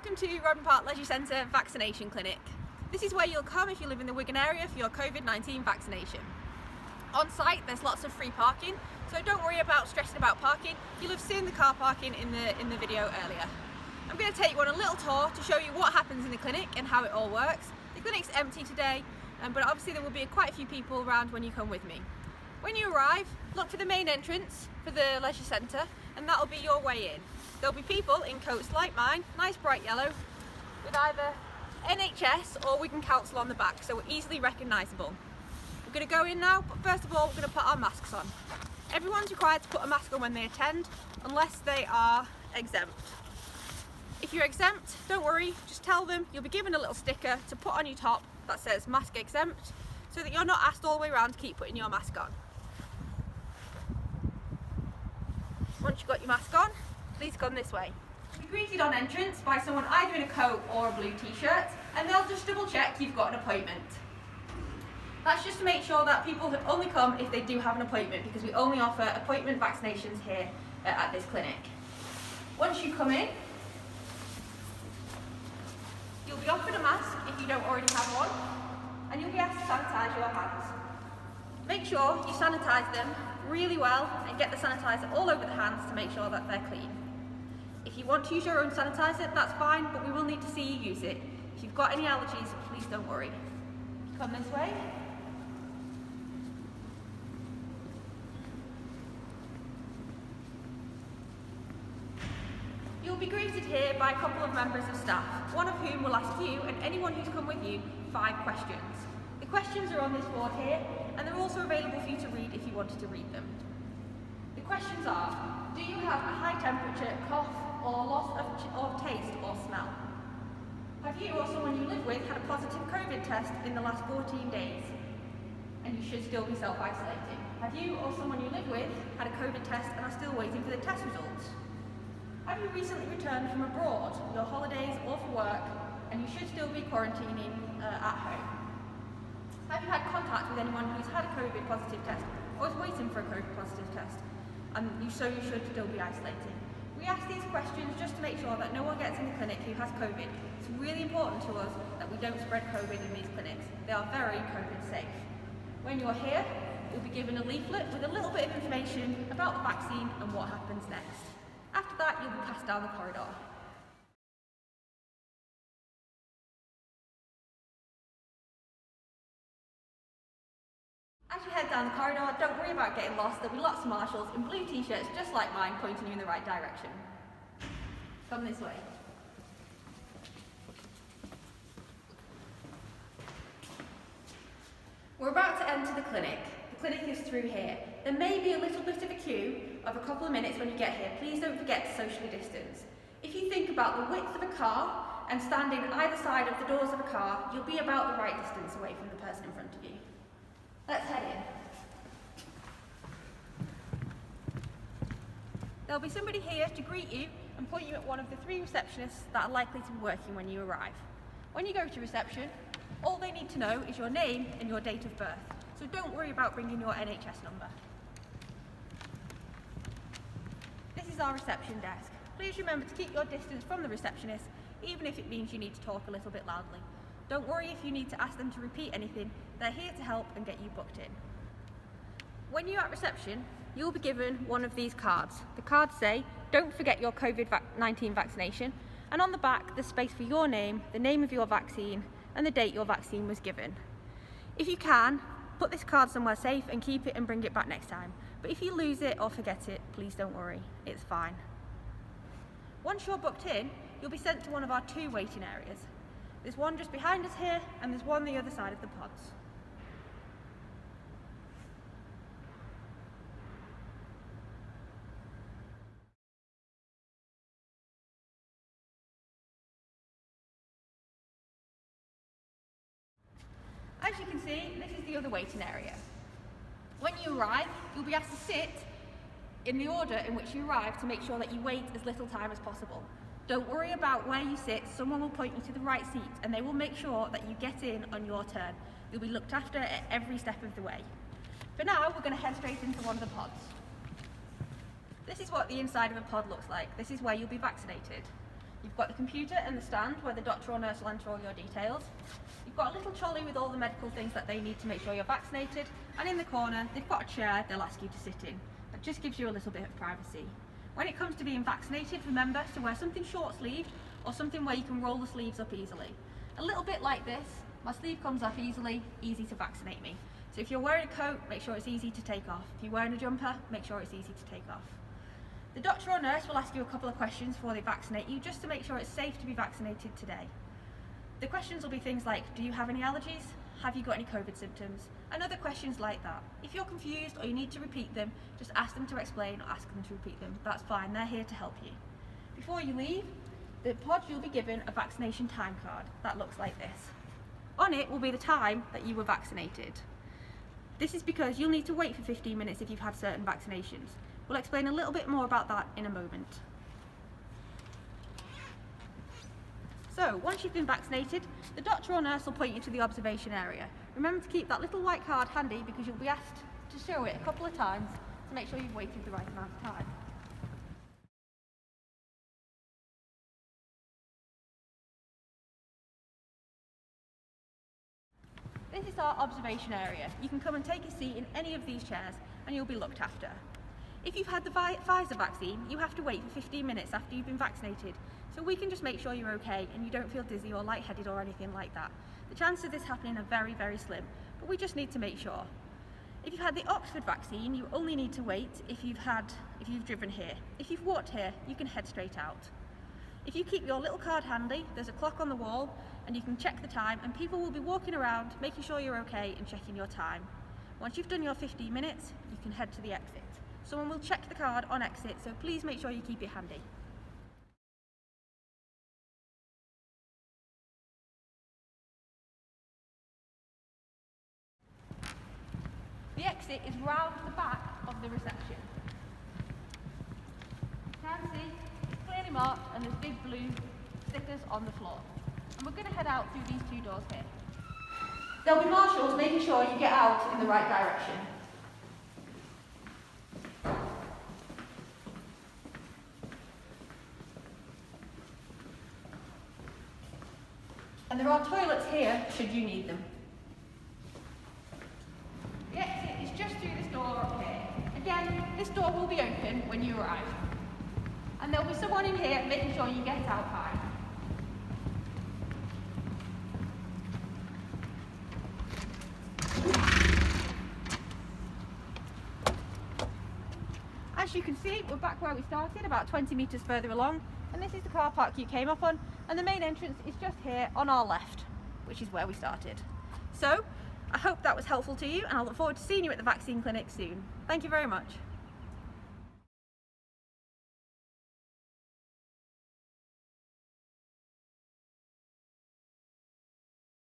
Welcome to Rodden Park Leisure Centre Vaccination Clinic. This is where you'll come if you live in the Wigan area for your COVID-19 vaccination. On site there's lots of free parking, so don't worry about stressing about parking. You'll have seen the car parking in the video earlier. I'm going to take you on a little tour to show you what happens in the clinic and how it all works. The clinic's empty today, but obviously there will be quite a few people around when you come with me. When you arrive, look for the main entrance for the leisure centre, and that'll be your way in. There'll be people in coats like mine, nice bright yellow, with either NHS or Wigan Council on the back, so we're easily recognisable. We're going to go in now, but first of all we're going to put our masks on. Everyone's required to put a mask on when they attend, unless they are exempt. If you're exempt, don't worry, just tell them. You'll be given a little sticker to put on your top that says mask exempt, so that you're not asked all the way around to keep putting your mask on. Once you've got your mask on, please come this way. You'll be greeted on entrance by someone either in a coat or a blue t-shirt, and they'll just double check you've got an appointment. That's just to make sure that people only come if they do have an appointment, because we only offer appointment vaccinations here at this clinic. Once you come in, you'll be offered a mask if you don't already have one, and you'll be asked to sanitise your hands. Make sure you sanitise them really well and get the sanitizer all over the hands to make sure that they're clean. If you want to use your own sanitizer, that's fine, but we will need to see you use it. If you've got any allergies, please don't worry. Come this way. You'll be greeted here by a couple of members of staff, one of whom will ask you and anyone who's come with you 5 questions. The questions are on this board here, and they're also available for you to read if you wanted to read them. The questions are: do you have a high temperature, cough, or loss of taste or smell? Have you or someone you live with had a positive COVID test in the last 14 days? And you should still be self-isolating. Have you or someone you live with had a COVID test and are still waiting for the test results? Have you recently returned from abroad, your holidays or for work, and you should still be quarantining at home? Have you had contact with anyone who's had a COVID positive test or is waiting for a COVID positive test? And so you should still be isolating. We ask these questions just to make sure that no one gets in the clinic who has COVID. It's really important to us that we don't spread COVID in these clinics. They are very COVID safe. When you're here, you'll be given a leaflet with a little bit of information about the vaccine and what happens next. After that, you'll be passed down the corridor. As you head down the corridor, don't worry about getting lost. There'll be lots of marshals in blue t-shirts just like mine pointing you in the right direction. Come this way. We're about to enter the clinic. The clinic is through here. There may be a little bit of a queue of a couple of minutes when you get here. Please don't forget to socially distance. If you think about the width of a car and standing either side of the doors of a car, you'll be about the right distance away from the person in front of you. Let's head in. There'll be somebody here to greet you and point you at one of the 3 receptionists that are likely to be working when you arrive. When you go to reception, all they need to know is your name and your date of birth, so don't worry about bringing your NHS number. This is our reception desk. Please remember to keep your distance from the receptionist, even if it means you need to talk a little bit loudly. Don't worry if you need to ask them to repeat anything. They're here to help and get you booked in. When you're at reception, you'll be given one of these cards. The cards say, don't forget your COVID-19 vaccination, and on the back there's space for your name, the name of your vaccine, and the date your vaccine was given. If you can, put this card somewhere safe and keep it and bring it back next time. But if you lose it or forget it, please don't worry, it's fine. Once you're booked in, you'll be sent to one of our 2 waiting areas. There's one just behind us here, and there's one the other side of the pods. As you can see, this is the other waiting area. When you arrive, you'll be asked to sit in the order in which you arrive to make sure that you wait as little time as possible. Don't worry about where you sit, someone will point you to the right seat and they will make sure that you get in on your turn. You'll be looked after at every step of the way. For now, we're going to head straight into one of the pods. This is what the inside of a pod looks like. This is where you'll be vaccinated. You've got the computer and the stand where the doctor or nurse will enter all your details. You've got a little trolley with all the medical things that they need to make sure you're vaccinated, and in the corner they've got a chair they'll ask you to sit in. That just gives you a little bit of privacy. When it comes to being vaccinated, remember to wear something short-sleeved or something where you can roll the sleeves up easily. A little bit like this, my sleeve comes off easily, easy to vaccinate me. So if you're wearing a coat, make sure it's easy to take off. If you're wearing a jumper, make sure it's easy to take off. The doctor or nurse will ask you a couple of questions before they vaccinate you, just to make sure it's safe to be vaccinated today. The questions will be things like, do you have any allergies? Have you got any COVID symptoms? And other questions like that. If you're confused or you need to repeat them, just ask them to explain or ask them to repeat them. That's fine, they're here to help you. Before you leave the pod, you'll be given a vaccination time card that looks like this. On it will be the time that you were vaccinated. This is because you'll need to wait for 15 minutes if you've had certain vaccinations. We'll explain a little bit more about that in a moment. So, once you've been vaccinated, the doctor or nurse will point you to the observation area. Remember to keep that little white card handy because you'll be asked to show it a couple of times to make sure you've waited the right amount of time. This is our observation area. You can come and take a seat in any of these chairs and you'll be looked after. If you've had the Pfizer vaccine, you have to wait for 15 minutes after you've been vaccinated, so we can just make sure you're okay and you don't feel dizzy or lightheaded or anything like that. The chances of this happening are very, very slim, but we just need to make sure. If you've had the Oxford vaccine, you only need to wait if you've driven here. If you've walked here, you can head straight out. If you keep your little card handy, there's a clock on the wall and you can check the time, and people will be walking around making sure you're okay and checking your time. Once you've done your 15 minutes, you can head to the exit. Someone will check the card on exit, so please make sure you keep it handy. The exit is round the back of the reception. You can see it's clearly marked and there's big blue stickers on the floor. And we're going to head out through these two doors here. There'll be marshals making sure you get out in the right direction. And there are toilets here should you need them. The exit is just through this door up here. Again, this door will be open when you arrive. And there'll be someone in here making sure you get out fine. As you can see, we're back where we started, about 20 metres further along, and this is the car park you came up on, and the main entrance is just here on our left, which is where we started. So, I hope that was helpful to you, and I look forward to seeing you at the vaccine clinic soon. Thank you very much.